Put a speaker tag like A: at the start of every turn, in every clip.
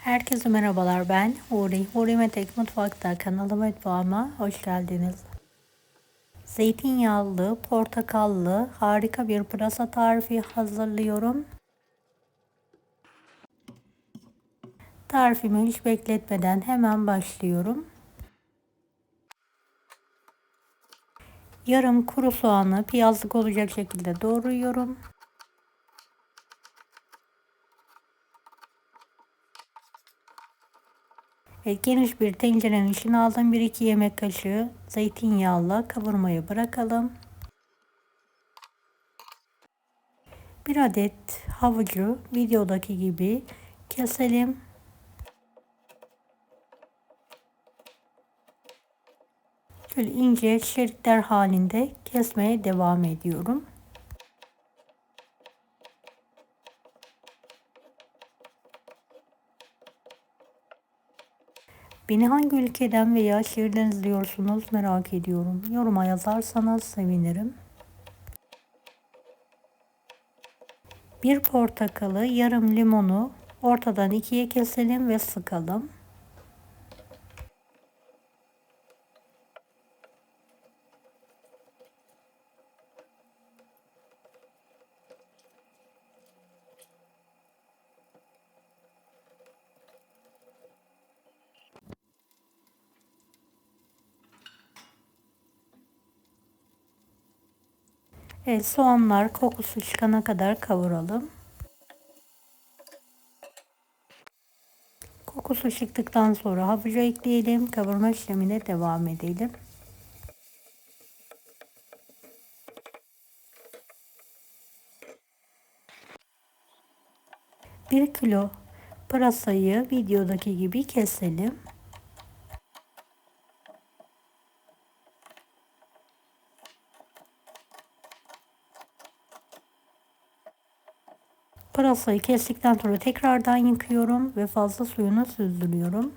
A: Herkese merhabalar, ben Huri. Huri Metek Mutfak'ta kanalıma, mutfağıma hoş geldiniz. Zeytinyağlı, portakallı harika bir pırasa tarifi hazırlıyorum. Tarifimi hiç bekletmeden hemen başlıyorum. Yarım kuru soğanı piyazlık olacak şekilde doğruyorum. Geniş bir tencerenin içine aldım. 1-2 yemek kaşığı zeytinyağla kavurmayı bırakalım. 1 adet havucu videodaki gibi keselim. Şöyle ince şeritler halinde kesmeye devam ediyorum. Beni hangi ülkeden veya şehirden izliyorsunuz merak ediyorum. Yoruma yazarsanız sevinirim. Bir portakalı, yarım limonu ortadan ikiye keselim ve sıkalım. Evet, soğanlar kokusu çıkana kadar kavuralım. Kokusu çıktıktan sonra havucu ekleyelim. Kavurma işlemine devam edelim. Bir kilo pırasayı videodaki gibi keselim. Pırasayı kestikten sonra tekrardan yıkıyorum ve fazla suyunu süzdürüyorum.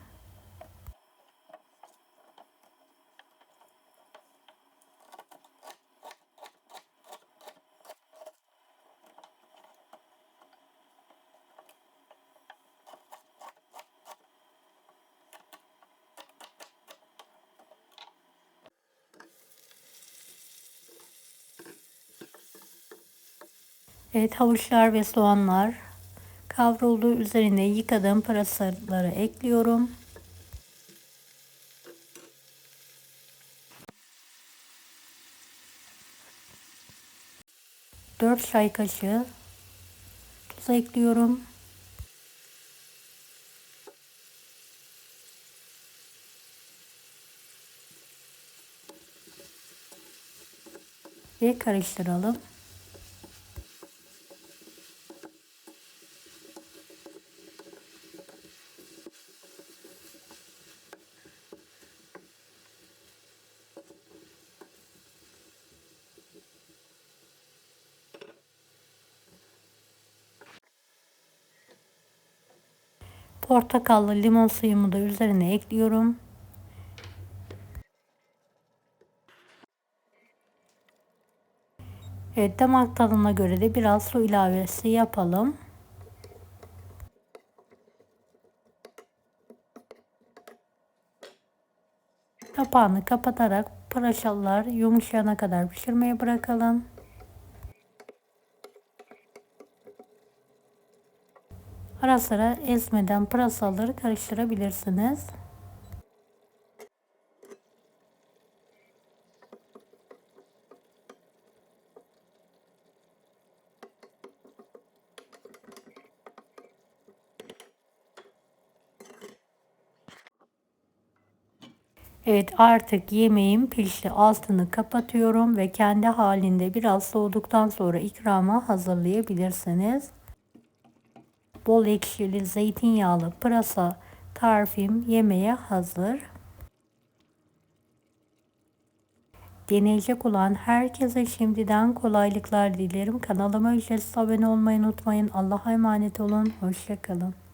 A: Evet, havuçlar ve soğanlar kavrulduğu üzerine yıkadığım pırasaları ekliyorum. 4 çay kaşığı tuz ekliyorum. Ve karıştıralım. Portakallı limon suyumu da üzerine ekliyorum. Evet, damak tadına göre de biraz su ilavesi yapalım. Kapağını kapatarak pırasalar yumuşayana kadar pişirmeye bırakalım. Ara sıra ezmeden pırasaları karıştırabilirsiniz. Evet, artık yemeğim pişti. Altını kapatıyorum ve kendi halinde biraz soğuduktan sonra ikrama hazırlayabilirsiniz. Bol ekşili zeytinyağlı pırasa tarifim yemeğe hazır. Deneyecek olan herkese şimdiden kolaylıklar dilerim. Kanalıma ücretsiz abone olmayı unutmayın. Allah'a emanet olun. Hoşça kalın.